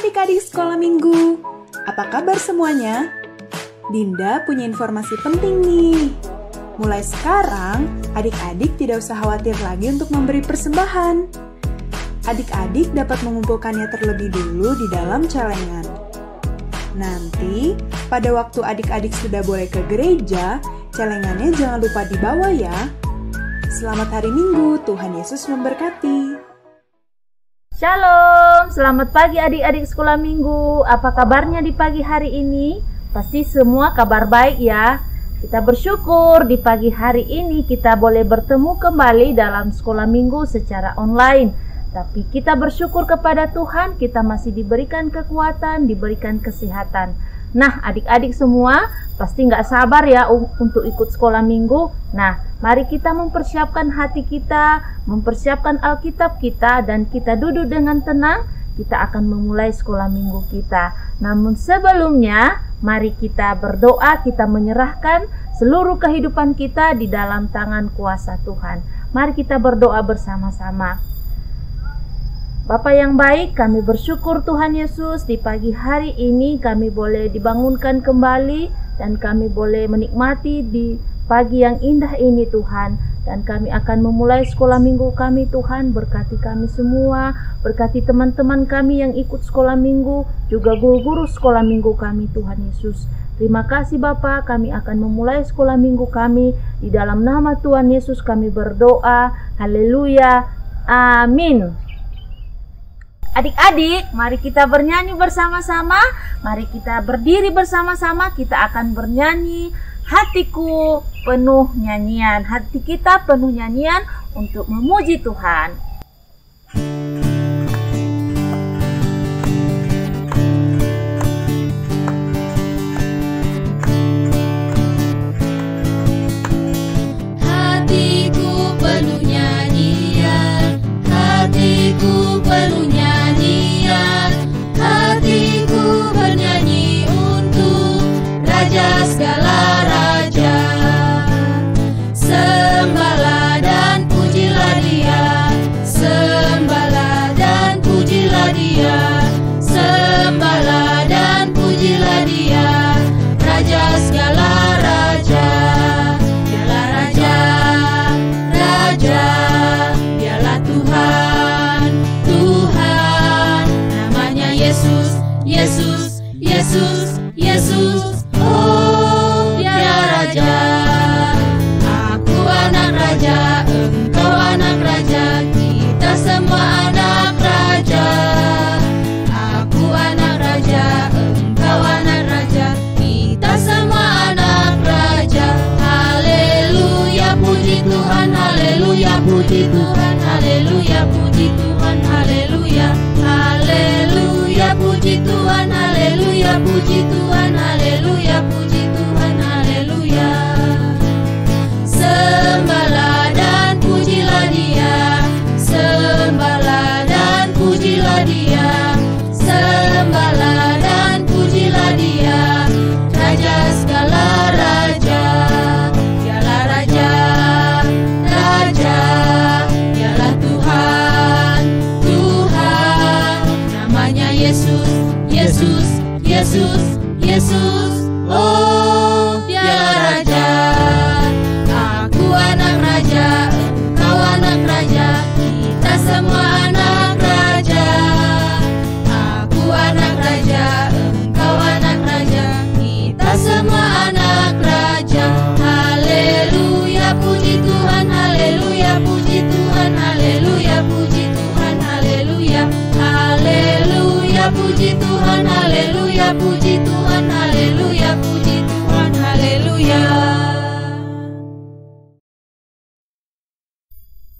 adik-adik sekolah minggu. Apa kabar semuanya? Dinda punya informasi penting nih. Mulai sekarang, adik-adik tidak usah khawatir lagi untuk memberi persembahan. Adik-adik dapat mengumpulkannya terlebih dulu di dalam celengan. Nanti, pada waktu adik-adik sudah boleh ke gereja, celengannya jangan lupa dibawa ya. Selamat hari Minggu, Tuhan Yesus memberkati. Shalom, selamat pagi adik-adik sekolah minggu. Apa kabarnya di pagi hari ini? Pasti semua kabar baik ya. Kita bersyukur di pagi hari ini kita boleh bertemu kembali dalam sekolah minggu secara online. Tapi kita bersyukur kepada Tuhan, kita masih diberikan kekuatan, diberikan kesehatan. Nah, adik-adik semua pasti nggak sabar ya untuk ikut sekolah minggu. Nah, mari kita mempersiapkan hati kita, mempersiapkan Alkitab kita, dan kita duduk dengan tenang. Kita akan memulai sekolah minggu kita. Namun sebelumnya, mari kita berdoa, kita menyerahkan seluruh kehidupan kita di dalam tangan kuasa Tuhan. Mari kita berdoa bersama-sama. Bapa yang baik, kami bersyukur Tuhan Yesus, di pagi hari ini kami boleh dibangunkan kembali dan kami boleh menikmati di pagi yang indah ini Tuhan. Dan kami akan memulai sekolah minggu kami Tuhan. Berkati kami semua, berkati teman-teman kami yang ikut sekolah minggu, juga guru-guru sekolah minggu kami Tuhan Yesus. Terima kasih Bapa, kami akan memulai sekolah minggu kami. Di dalam nama Tuhan Yesus kami berdoa. Haleluya, amin. Adik-adik, mari kita bernyanyi bersama-sama. Mari kita berdiri bersama-sama. Kita akan bernyanyi hatiku penuh nyanyian. Hati kita penuh nyanyian untuk memuji Tuhan. Hatiku penuh nyanyian, hatiku penuh nyanyian. Hatiku bernyanyi untuk Raja segala raja. Sembahlah dan pujilah Dia, sembahlah dan pujilah Dia, sembahlah dan pujilah Dia, Raja segala raja. Dialah Raja, Raja, Dialah Tuhan, Tuhan. Namanya Yesus, Yesus, Yesus, Yesus. Oh, Dia Raja. Aku anak raja, engkau anak raja, kita semua anak raja. Aku anak raja, engkau anak raja, kita semua anak raja. Haleluya, puji Tuhan, haleluya, puji Tuhan, haleluya, puji Tuhan, haleluya. Haleluya, puji Tuhan, haleluya, puji Tuhan, haleluya, puji Tuhan, haleluya. Sembahlah dan pujilah Dia, sembahlah dan pujilah Dia, sembahlah dan pujilah Dia, Raja segala raja. Dialah Raja, Raja, Dialah Tuhan, Tuhan. Namanya Yesus, Yesus, Yesus, Yesus. Oh, Dialah Raja. Aku anak raja, engkau anak raja, kita semua anak raja. Aku anak raja, engkau anak raja, kita semua anak raja. Haleluya, puji Tuhan, haleluya, puji Tuhan, haleluya, puji Tuhan, haleluya. Haleluya, puji Tuhan, haleluya, puji Tuhan, haleluya, puji Tuhan, haleluya.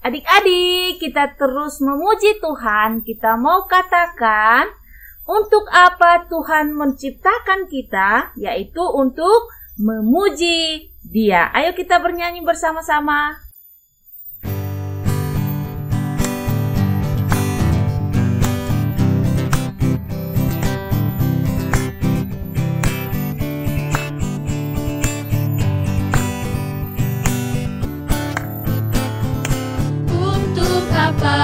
Adik-adik, kita terus memuji Tuhan. Kita mau katakan, untuk apa Tuhan menciptakan kita, yaitu untuk memuji Dia. Ayo kita bernyanyi bersama-sama. Untuk apa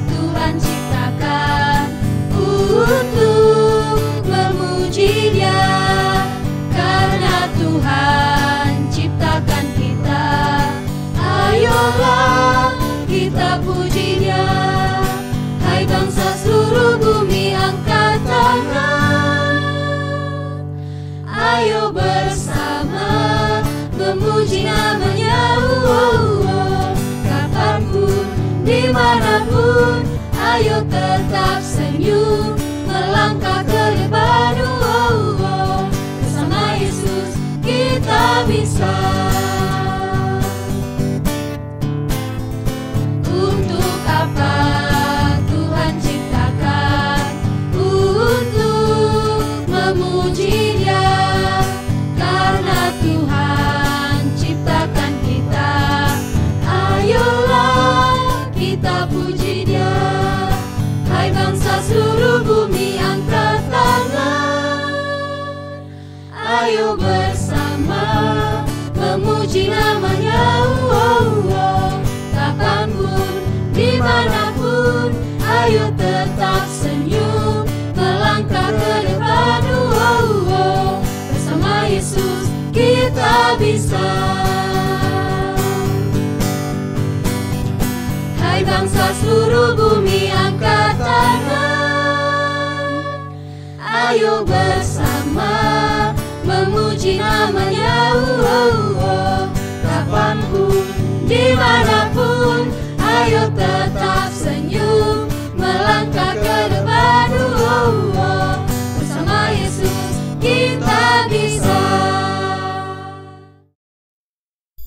Tuhan ciptakan? Untuk ayo tetap senyum, melangkah ke depan. Bersama Yesus kita bisa. Untuk apa Tuhan ciptakan? Untuk memuji Dia. Karena Tuhan ciptakan kita, ayolah kita puji Dia. Hai bangsa seluruh bumi, angkat tangan, ayo bersama memuji namanya. Kapanpun, dimanapun, ayo tetap senyum, melangkah ke depan. Bersama Yesus kita bisa. Hai bangsa seluruh bumi, angkat tangan, ayo bersama memuji namanya. Kapanpun, dimanapun, ayo tetap senyum, melangkah ke depan. Bersama Yesus kita bisa.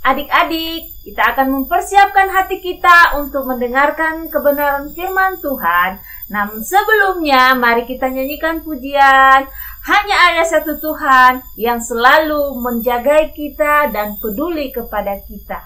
Adik-adik, kita akan mempersiapkan hati kita untuk mendengarkan kebenaran firman Tuhan. Namun sebelumnya, mari kita nyanyikan pujian. Hanya ada satu Tuhan yang selalu menjaga kita dan peduli kepada kita.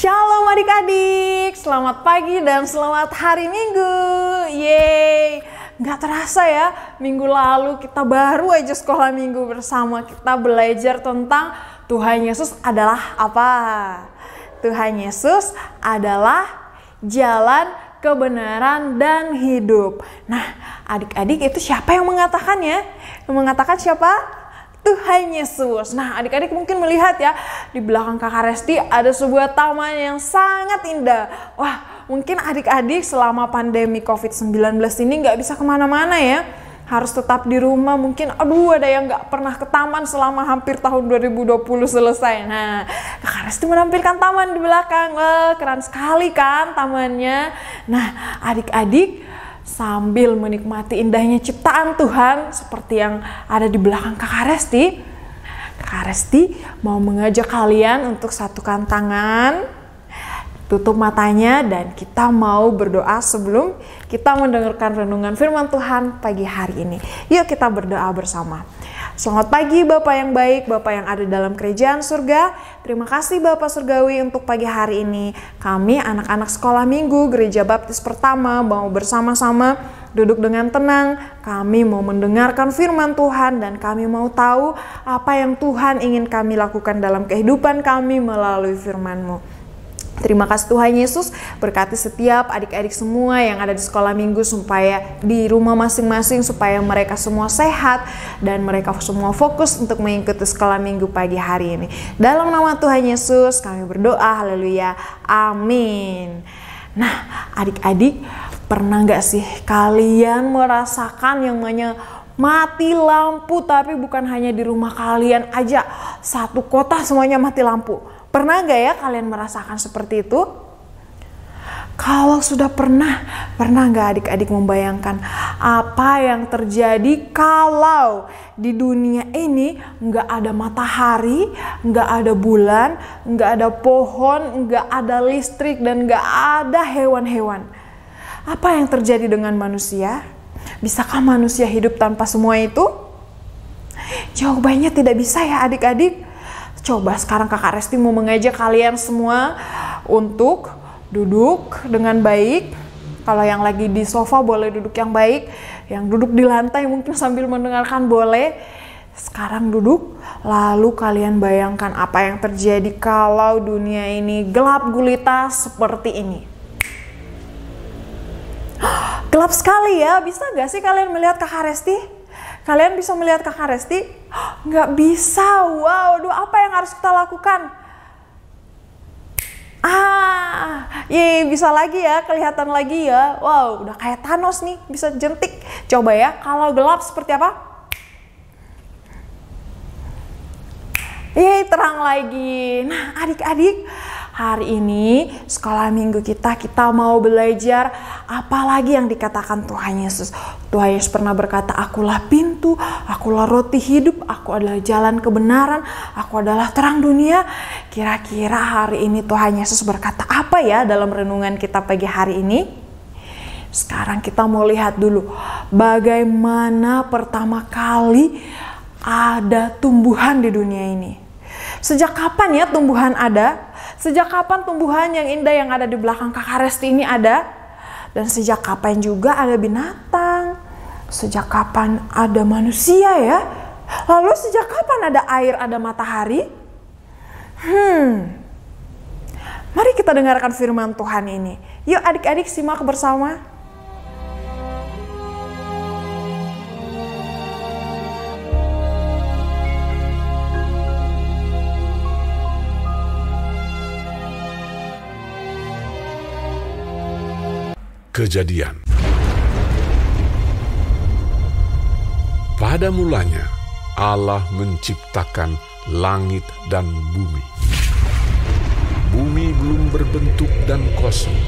Shalom adik-adik, selamat pagi dan selamat hari Minggu. Yeay, nggak terasa ya, minggu lalu kita baru aja sekolah minggu bersama. Kita belajar tentang Tuhan Yesus adalah apa. Tuhan Yesus adalah jalan, kebenaran, dan hidup. Nah, adik-adik itu siapa yang mengatakannya? Yang mengatakan siapa? Tuhan Yesus. Nah, adik-adik mungkin melihat ya, di belakang Kakak Resti ada sebuah taman yang sangat indah. Wah, mungkin adik-adik selama pandemi COVID-19 ini nggak bisa kemana-mana ya. Harus tetap di rumah, mungkin ada yang nggak pernah ke taman selama hampir tahun 2020 selesai. Nah, Kakak Resti menampilkan taman di belakang. Wah, keren sekali kan tamannya. Nah, adik-adik sambil menikmati indahnya ciptaan Tuhan seperti yang ada di belakang Kakak Resti, Kakak Resti mau mengajak kalian untuk satukan tangan, tutup matanya, dan kita mau berdoa sebelum kita mendengarkan renungan firman Tuhan pagi hari ini. Yuk kita berdoa bersama. Selamat pagi Bapak yang baik, Bapak yang ada dalam kerajaan surga. Terima kasih Bapak Surgawi untuk pagi hari ini. Kami anak-anak sekolah minggu Gereja Baptis Pertama mau bersama-sama duduk dengan tenang. Kami mau mendengarkan firman Tuhan dan kami mau tahu apa yang Tuhan ingin kami lakukan dalam kehidupan kami melalui firman-Mu. Terima kasih Tuhan Yesus, berkati setiap adik-adik semua yang ada di sekolah minggu supaya di rumah masing-masing supaya mereka semua sehat dan mereka semua fokus untuk mengikuti sekolah minggu pagi hari ini. Dalam nama Tuhan Yesus kami berdoa, haleluya, amin. Nah, adik-adik pernah gak sih kalian merasakan yang namanya mati lampu, tapi bukan hanya di rumah kalian aja, satu kota semuanya mati lampu. Pernah gak ya kalian merasakan seperti itu? Kalau sudah pernah gak adik-adik membayangkan apa yang terjadi kalau di dunia ini gak ada matahari, gak ada bulan, gak ada pohon, gak ada listrik, dan gak ada hewan-hewan? Apa yang terjadi dengan manusia? Bisakah manusia hidup tanpa semua itu? Jawabannya tidak bisa ya adik-adik. Coba sekarang Kakak Resti mau mengajak kalian semua untuk duduk dengan baik. Kalau yang lagi di sofa boleh duduk yang baik. Yang duduk di lantai mungkin sambil mendengarkan boleh. Sekarang duduk, lalu kalian bayangkan apa yang terjadi kalau dunia ini gelap gulita seperti ini. Gelap sekali ya, bisa gak sih kalian melihat Kakak Resti? Kalian bisa melihat Kakak Resti? Nggak bisa, wow, aduh, apa yang harus kita lakukan? Bisa lagi ya, kelihatan lagi ya. Wow, udah kayak Thanos nih, bisa jentik. Coba ya, kalau gelap seperti apa? Terang lagi. Nah, adik-adik, hari ini sekolah minggu kita mau belajar apa lagi yang dikatakan Tuhan Yesus. Tuhan Yesus pernah berkata, akulah pintu, akulah roti hidup, aku adalah jalan kebenaran, aku adalah terang dunia. Kira-kira hari ini Tuhan Yesus berkata apa ya dalam renungan kita pagi hari ini? Sekarang kita mau lihat dulu bagaimana pertama kali ada tumbuhan di dunia ini. Sejak kapan ya tumbuhan ada? Sejak kapan tumbuhan yang indah yang ada di belakang Kakak Resti ini ada? Dan sejak kapan juga ada binatang? Sejak kapan ada manusia ya? Lalu sejak kapan ada air, ada matahari? Mari kita dengarkan firman Tuhan ini. Yuk adik-adik simak bersama. Kejadian. Pada mulanya Allah menciptakan langit dan bumi. Bumi belum berbentuk dan kosong.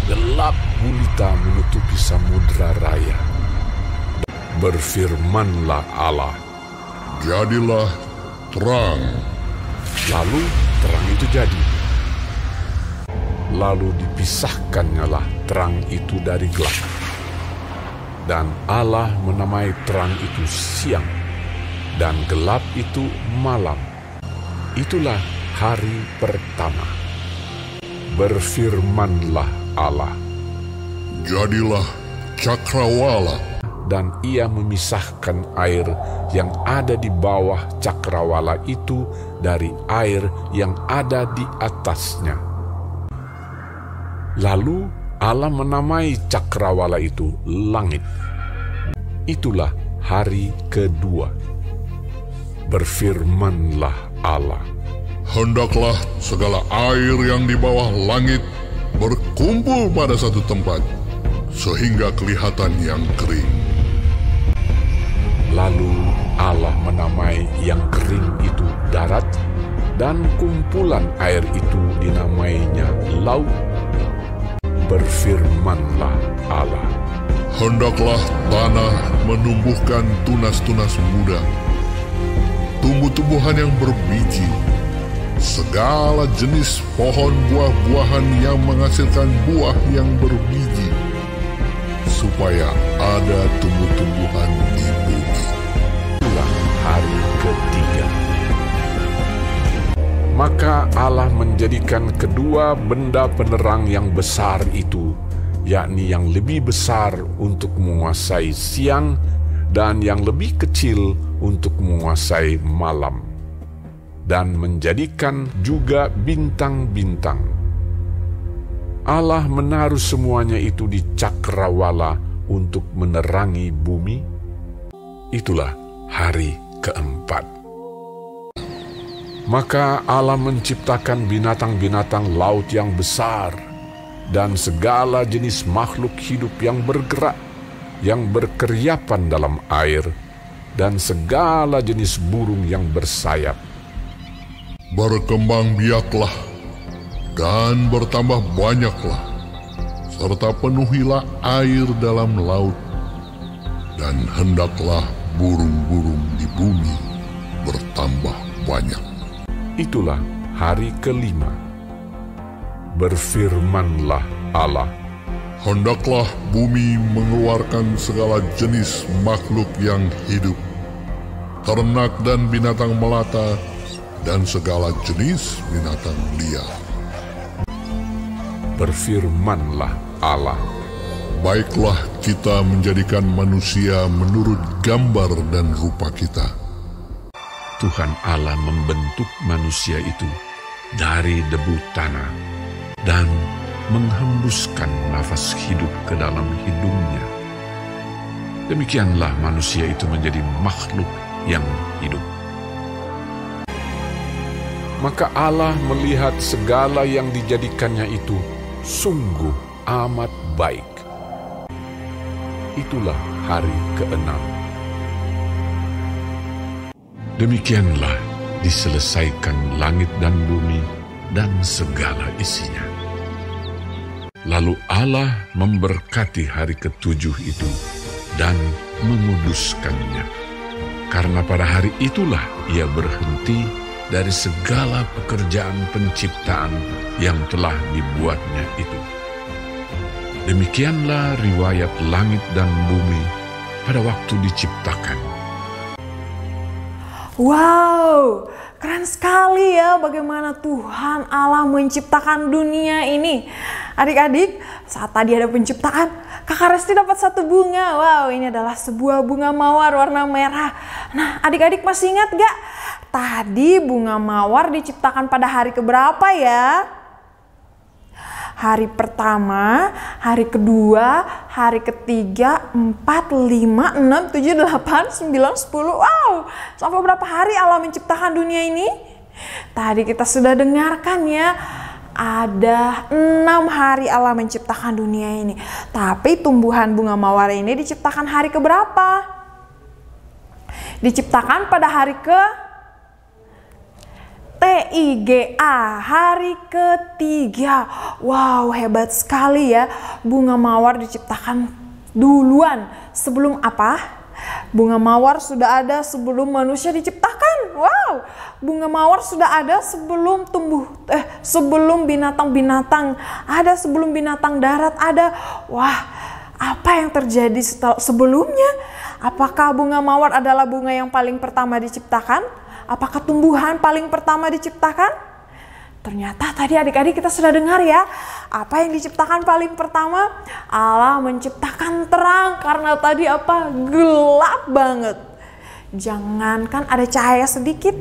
Gelap gulita menutupi samudra raya. Berfirmanlah Allah, jadilah terang. Lalu terang itu jadi. Lalu dipisahkannyalah terang itu dari gelap. Dan Allah menamai terang itu siang, dan gelap itu malam. Itulah hari pertama. Berfirmanlah Allah, jadilah cakrawala. dan ia memisahkan air yang ada di bawah cakrawala itu dari air yang ada di atasnya. Lalu Allah menamai cakrawala itu langit. Itulah hari kedua. Berfirmanlah Allah, Hendaklah segala air yang di bawah langit berkumpul pada satu tempat, sehingga kelihatan yang kering. Lalu Allah menamai yang kering itu darat, dan kumpulan air itu dinamainya laut. Berfirmanlah Allah, Hendaklah tanah menumbuhkan tunas-tunas muda, tumbuh-tumbuhan yang berbiji, segala jenis pohon buah-buahan yang menghasilkan buah yang berbiji, supaya ada tumbuh-tumbuhan di bumi. itulah hari ketiga. Maka Allah menjadikan kedua benda penerang yang besar itu, yakni yang lebih besar untuk menguasai siang dan yang lebih kecil untuk menguasai malam, dan menjadikan juga bintang-bintang. Allah menaruh semuanya itu di cakrawala untuk menerangi bumi. Itulah hari keempat. Maka Allah menciptakan binatang-binatang laut yang besar dan segala jenis makhluk hidup yang bergerak, yang berkeriapan dalam air, dan segala jenis burung yang bersayap. Berkembang biaklah dan bertambah banyaklah, serta penuhilah air dalam laut, dan hendaklah burung-burung di bumi bertambah banyak. Itulah hari kelima. Berfirmanlah Allah, Hendaklah bumi mengeluarkan segala jenis makhluk yang hidup, ternak dan binatang melata, dan segala jenis binatang liar. berfirmanlah Allah, Baiklah kita menjadikan manusia menurut gambar dan rupa kita. Tuhan Allah membentuk manusia itu dari debu tanah dan menghembuskan nafas hidup ke dalam hidungnya. Demikianlah manusia itu menjadi makhluk yang hidup. Maka Allah melihat segala yang dijadikannya itu sungguh amat baik. Itulah hari keenam. Demikianlah diselesaikan langit dan bumi dan segala isinya. Lalu Allah memberkati hari ketujuh itu dan menguduskannya, karena pada hari itulah ia berhenti dari segala pekerjaan penciptaan yang telah dibuatnya itu. Demikianlah riwayat langit dan bumi pada waktu diciptakan. Wow, keren sekali ya bagaimana Tuhan Allah menciptakan dunia ini. Adik-adik, saat tadi ada penciptaan, Kakak Resti dapat satu bunga. Wow, ini adalah sebuah bunga mawar warna merah. Nah, adik-adik masih ingat gak? Tadi bunga mawar diciptakan pada hari keberapa ya? Hari pertama, hari kedua, hari ketiga, 4, 5, 6, 7, 8, 9, 10. Wow, sampai berapa hari Allah menciptakan dunia ini? Tadi kita sudah dengarkan ya, ada 6 hari Allah menciptakan dunia ini. Tapi tumbuhan bunga mawar ini diciptakan hari keberapa? Diciptakan pada hari TIGA, hari ketiga. Wow, hebat sekali ya. Bunga mawar diciptakan duluan. Sebelum apa? Bunga mawar sudah ada sebelum manusia diciptakan. Wow, bunga mawar sudah ada sebelum sebelum binatang-binatang ada, sebelum binatang darat ada. Wah, apa yang terjadi sebelumnya? Apakah bunga mawar adalah bunga yang paling pertama diciptakan? Apakah tumbuhan paling pertama diciptakan? ternyata tadi adik-adik kita sudah dengar ya, apa yang diciptakan paling pertama? Allah menciptakan terang, karena tadi apa? Gelap banget. Jangankan ada cahaya sedikit,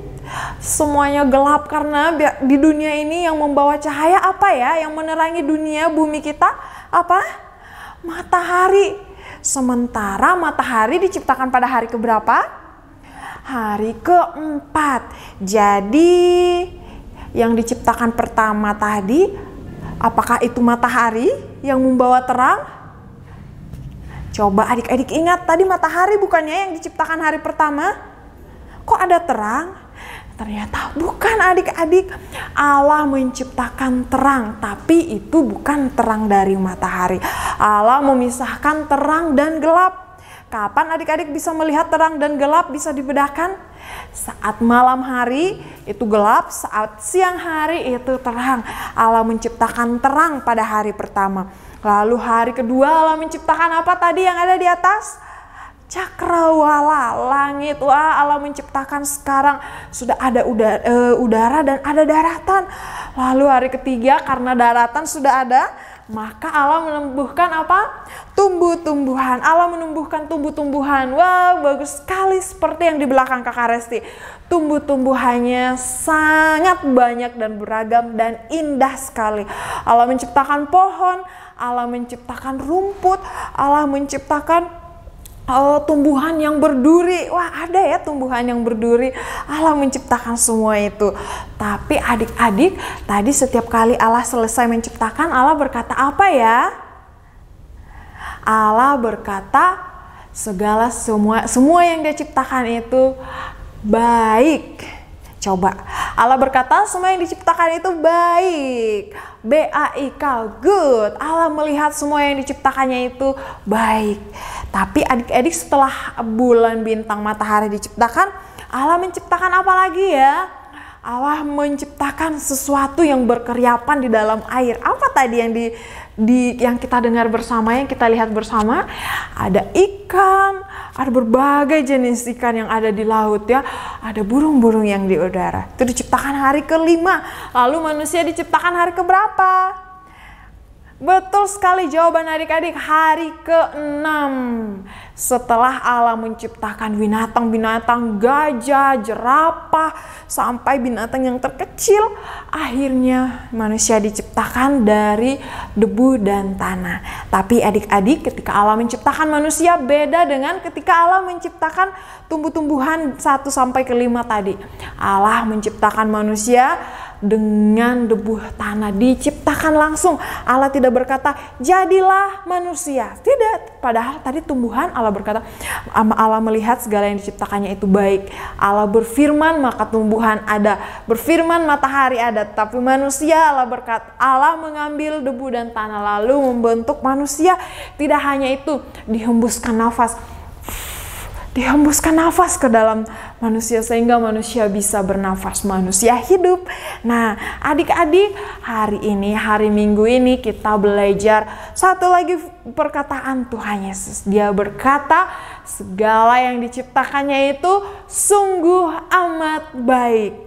semuanya gelap, karena di dunia ini yang membawa cahaya apa ya? Yang menerangi dunia bumi kita apa? Matahari. Sementara matahari diciptakan pada hari keberapa? Hari keempat. Jadi yang diciptakan pertama tadi, apakah itu matahari yang membawa terang? Coba adik-adik ingat, tadi matahari bukannya yang diciptakan hari pertama? Kok ada terang? Ternyata bukan adik-adik. Allah menciptakan terang, tapi itu bukan terang dari matahari. Allah memisahkan terang dan gelap. Kapan adik-adik bisa melihat terang dan gelap bisa dibedakan? Saat malam hari itu gelap, saat siang hari itu terang. Allah menciptakan terang pada hari pertama. Lalu hari kedua Allah menciptakan apa tadi yang ada di atas? Cakrawala, langit. Wah, Allah menciptakan sekarang sudah ada udara dan ada daratan. Lalu hari ketiga karena daratan sudah ada, maka Allah menumbuhkan apa? Tumbuh-tumbuhan. Allah menumbuhkan tumbuh-tumbuhan. Wow, bagus sekali seperti yang di belakang Kakak Resti. Tumbuh-tumbuhannya sangat banyak dan beragam dan indah sekali. Allah menciptakan pohon, Allah menciptakan rumput, Allah menciptakan tumbuhan yang berduri. Wah, ada ya tumbuhan yang berduri. Allah menciptakan semua itu. Tapi adik-adik, tadi setiap kali Allah selesai menciptakan, Allah berkata apa ya? Allah berkata semua yang Dia ciptakan itu baik. Coba, Allah berkata semua yang diciptakan itu baik. B-A-I-K, good. Allah melihat semua yang diciptakannya itu baik. Tapi adik-adik, setelah bulan, bintang, matahari diciptakan, Allah menciptakan apa lagi ya? Allah menciptakan sesuatu yang berkeriapan di dalam air. Apa tadi yang kita dengar bersama, yang kita lihat bersama? Ada ikan, ada berbagai jenis ikan yang ada di laut ya. Ada burung-burung yang di udara. Itu diciptakan hari kelima. Lalu manusia diciptakan hari keberapa? Betul sekali jawaban adik-adik, hari ke-6. Setelah Allah menciptakan binatang-binatang, gajah, jerapah, sampai binatang yang terkecil, akhirnya manusia diciptakan dari debu dan tanah. Tapi adik-adik, ketika Allah menciptakan manusia beda dengan ketika Allah menciptakan tumbuh-tumbuhan 1 sampai ke 5 tadi. Allah menciptakan manusia dengan debu tanah, diciptakan langsung. Allah tidak berkata jadilah manusia, tidak. Padahal tadi tumbuhan Allah berkata, Allah melihat segala yang diciptakannya itu baik. Allah berfirman maka tumbuhan ada, berfirman matahari ada. Tapi manusia, Allah berkata, Allah mengambil debu dan tanah lalu membentuk manusia. Tidak hanya itu, dihembuskan nafas ke dalam manusia sehingga manusia bisa bernafas, manusia hidup. Nah, adik-adik, hari Minggu ini kita belajar satu lagi perkataan Tuhan Yesus. Dia berkata, segala yang diciptakannya itu sungguh amat baik.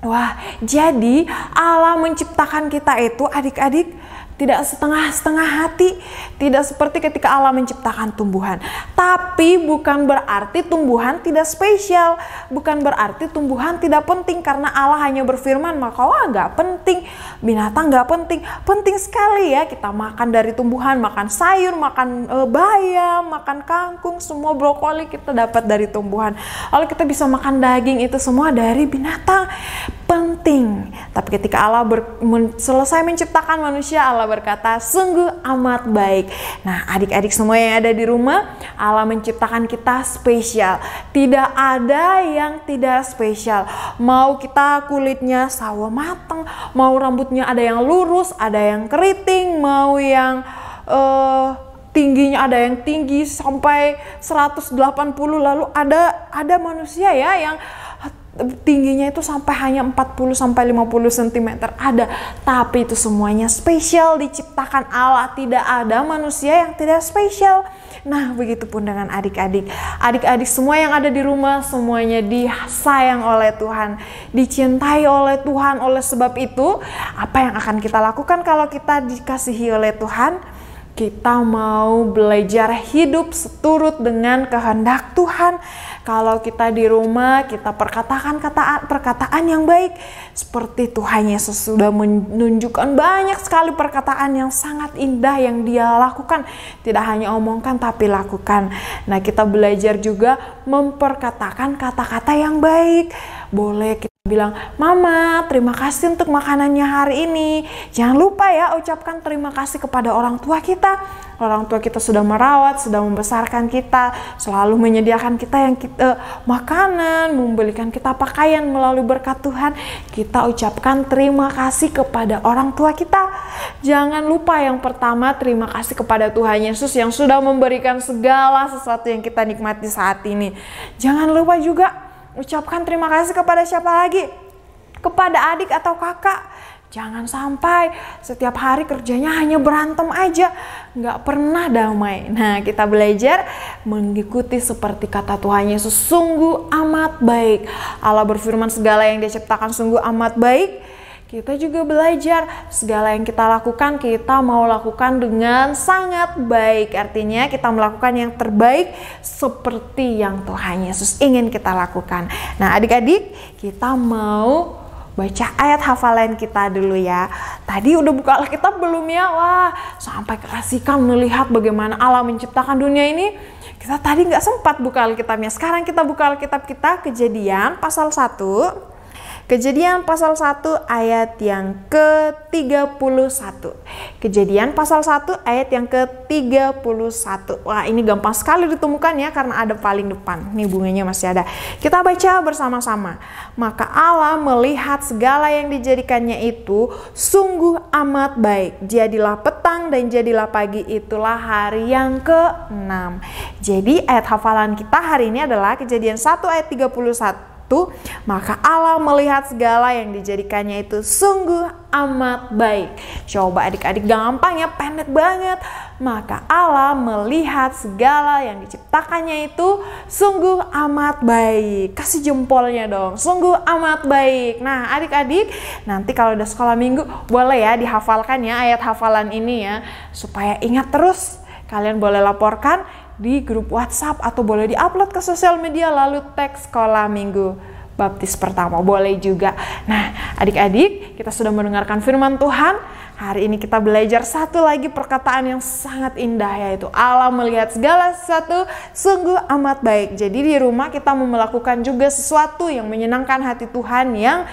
Wah, jadi Allah menciptakan kita itu adik-adik tidak setengah-setengah hati, tidak seperti ketika Allah menciptakan tumbuhan. Tapi bukan berarti tumbuhan tidak spesial, bukan berarti tumbuhan tidak penting karena Allah hanya berfirman maka nggak penting, binatang nggak penting. Penting sekali ya kita makan dari tumbuhan, makan sayur, makan bayam, makan kangkung, semua brokoli kita dapat dari tumbuhan. Lalu kita bisa makan daging, itu semua dari binatang. Penting. Tapi ketika Allah selesai menciptakan manusia, Allah berkata sungguh amat baik. Nah, adik-adik semua yang ada di rumah, Allah menciptakan kita spesial. Tidak ada yang tidak spesial. Mau kita kulitnya sawo mateng, mau rambutnya ada yang lurus, ada yang keriting, mau yang tingginya ada yang tinggi sampai 180, lalu ada manusia ya yang tingginya itu sampai hanya 40 sampai 50 cm ada, tapi itu semuanya spesial diciptakan Allah. Tidak ada manusia yang tidak spesial. Nah, begitupun dengan adik-adik. Adik-adik semua yang ada di rumah semuanya disayang oleh Tuhan, dicintai oleh Tuhan. Oleh sebab itu, apa yang akan kita lakukan kalau kita dikasihi oleh Tuhan? Kita mau belajar hidup seturut dengan kehendak Tuhan. Kalau kita di rumah, kita perkatakan perkataan yang baik. Seperti Tuhan Yesus sudah menunjukkan banyak sekali perkataan yang sangat indah yang Dia lakukan. Tidak hanya omongkan tapi lakukan. Nah, kita belajar juga memperkatakan kata-kata yang baik. Boleh kita bilang, "Mama, terima kasih untuk makanannya hari ini." Jangan lupa ya, ucapkan terima kasih kepada orang tua kita. Orang tua kita sudah merawat, sudah membesarkan kita, selalu menyediakan kita yang makanan, membelikan kita pakaian melalui berkat Tuhan. Kita ucapkan terima kasih kepada orang tua kita. Jangan lupa yang pertama, terima kasih kepada Tuhan Yesus yang sudah memberikan segala sesuatu yang kita nikmati saat ini. Jangan lupa juga ucapkan terima kasih kepada siapa lagi? Kepada adik atau kakak. Jangan sampai setiap hari kerjanya hanya berantem aja, nggak pernah damai. Nah, kita belajar mengikuti seperti kata Tuhan Yesus, sungguh amat baik. Allah berfirman segala yang Dia ciptakan sungguh amat baik. Kita juga belajar segala yang kita lakukan, kita mau lakukan dengan sangat baik. Artinya kita melakukan yang terbaik seperti yang Tuhan Yesus ingin kita lakukan. Nah, adik-adik, kita mau baca ayat hafalan kita dulu ya. Tadi udah buka Alkitab belum ya? Wah, sampai keasikan melihat bagaimana Allah menciptakan dunia ini. Kita tadi nggak sempat buka Alkitabnya. Sekarang kita buka Alkitab kita, Kejadian pasal 1. Kejadian pasal 1 ayat yang ke-31. Kejadian pasal 1 ayat yang ke-31. Wah, ini gampang sekali ditemukan ya karena ada paling depan. Nih bunganya masih ada. Kita baca bersama-sama. Maka Allah melihat segala yang dijadikannya itu sungguh amat baik. Jadilah petang dan jadilah pagi, itulah hari yang ke-6. Jadi ayat hafalan kita hari ini adalah Kejadian 1 ayat 31. Maka Allah melihat segala yang dijadikannya itu sungguh amat baik. Coba adik-adik, gampang ya, pendek banget. Maka Allah melihat segala yang diciptakannya itu sungguh amat baik. Kasih jempolnya dong, sungguh amat baik. Nah, adik-adik, nanti kalau udah sekolah minggu boleh ya dihafalkan ya ayat hafalan ini ya, supaya ingat terus. Kalian boleh laporkan di grup WhatsApp atau boleh diupload ke sosial media lalu teks sekolah minggu baptis pertama, boleh juga. Nah, adik-adik, kita sudah mendengarkan firman Tuhan. Hari ini kita belajar satu lagi perkataan yang sangat indah, yaitu Allah melihat segala sesuatu sungguh amat baik. Jadi di rumah kita mau melakukan juga sesuatu yang menyenangkan hati Tuhan, yang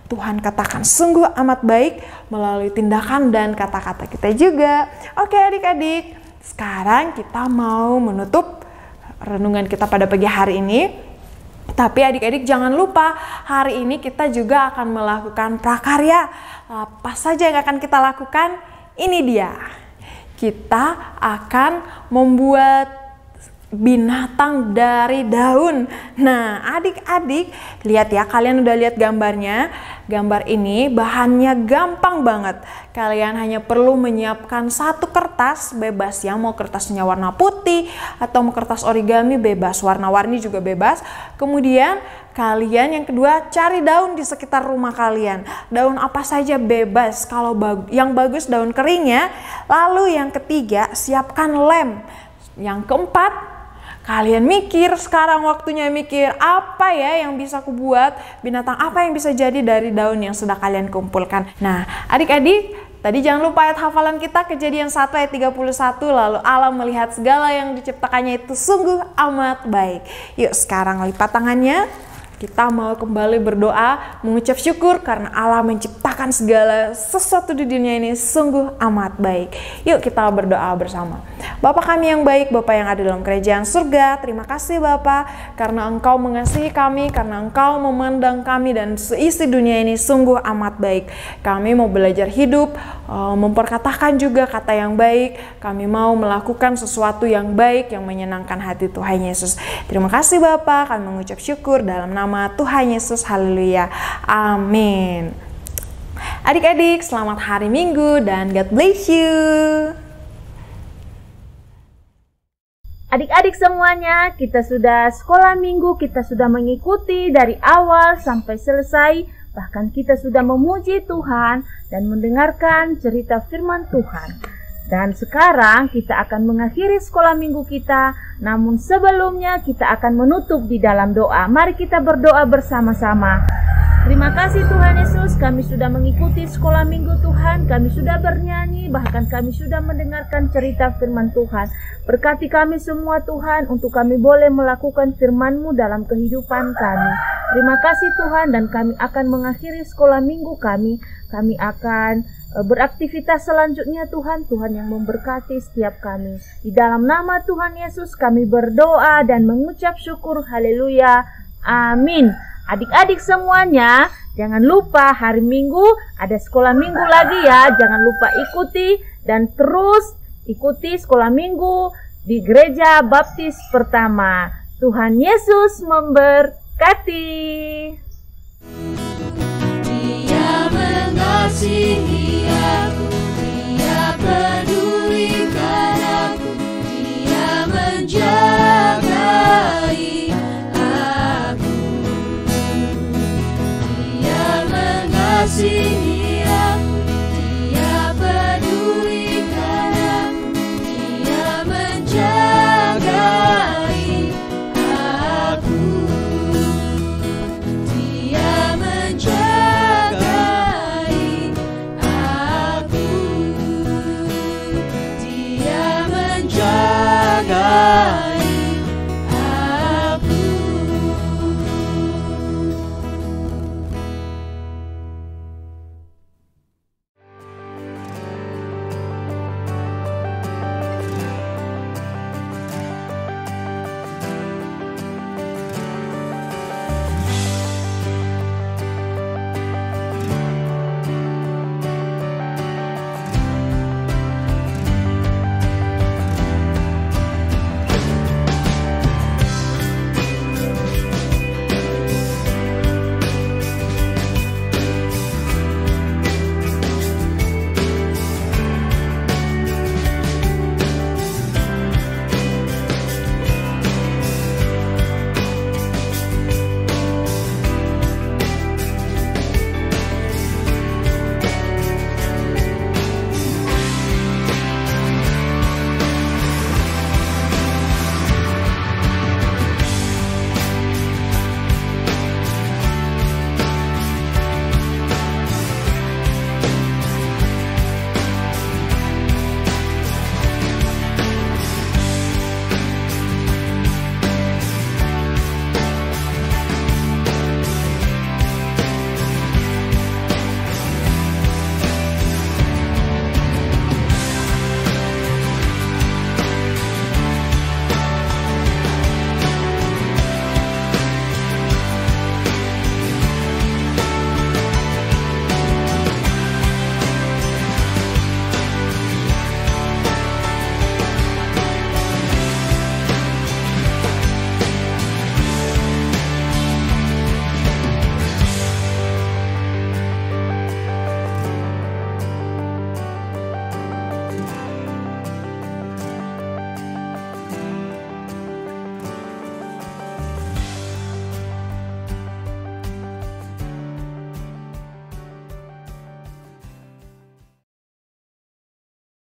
Tuhan katakan sungguh amat baik melalui tindakan dan kata-kata kita juga. Oke adik-adik, sekarang kita mau menutup renungan kita pada pagi hari ini. Tapi adik-adik jangan lupa, hari ini kita juga akan melakukan prakarya. Apa saja yang akan kita lakukan? Ini dia. Kita akan membuat binatang dari daun. Nah, adik-adik, lihat ya, kalian udah lihat gambarnya. Gambar ini bahannya gampang banget. Kalian hanya perlu menyiapkan satu kertas, bebas ya, mau kertasnya warna putih atau mau kertas origami bebas, warna-warni juga bebas. Kemudian kalian yang kedua cari daun di sekitar rumah kalian. Daun apa saja bebas, kalau yang bagus daun keringnya. Lalu yang ketiga, siapkan lem. Yang keempat, kalian mikir, sekarang waktunya mikir, apa ya yang bisa kubuat, binatang apa yang bisa jadi dari daun yang sudah kalian kumpulkan. Nah, adik-adik, tadi jangan lupa ayat hafalan kita, Kejadian 1 ayat 31, lalu Allah melihat segala yang diciptakannya itu sungguh amat baik. Yuk sekarang lipat tangannya. Kita mau kembali berdoa, mengucap syukur karena Allah menciptakan segala sesuatu di dunia ini sungguh amat baik. Yuk kita berdoa bersama. Bapa kami yang baik, Bapa yang ada dalam kerajaan surga, terima kasih Bapa karena Engkau mengasihi kami, karena Engkau memandang kami dan seisi dunia ini sungguh amat baik. Kami mau belajar hidup, memperkatakan juga kata yang baik. Kami mau melakukan sesuatu yang baik yang menyenangkan hati Tuhan Yesus. Terima kasih Bapa, kami mengucap syukur dalam nama nama Tuhan Yesus. Haleluya. Amin. Adik-adik, selamat hari Minggu dan God bless you. Adik-adik semuanya, kita sudah sekolah minggu, kita sudah mengikuti dari awal sampai selesai. Bahkan kita sudah memuji Tuhan dan mendengarkan cerita firman Tuhan. Dan sekarang kita akan mengakhiri sekolah minggu kita. Namun sebelumnya kita akan menutup di dalam doa. Mari kita berdoa bersama-sama. Terima kasih Tuhan Yesus, kami sudah mengikuti sekolah minggu Tuhan, kami sudah bernyanyi, bahkan kami sudah mendengarkan cerita firman Tuhan. Berkati kami semua Tuhan, untuk kami boleh melakukan firman-Mu dalam kehidupan kami. Terima kasih Tuhan, dan kami akan mengakhiri sekolah minggu kami. Kami akan beraktivitas selanjutnya Tuhan, Tuhan yang memberkati setiap kami. Di dalam nama Tuhan Yesus kami berdoa dan mengucap syukur, haleluya, amin. Adik-adik semuanya, jangan lupa hari Minggu ada sekolah minggu lagi ya. Jangan lupa ikuti dan terus ikuti sekolah minggu di Gereja Baptis Pertama. Tuhan Yesus memberkati. Dia mengasihi aku.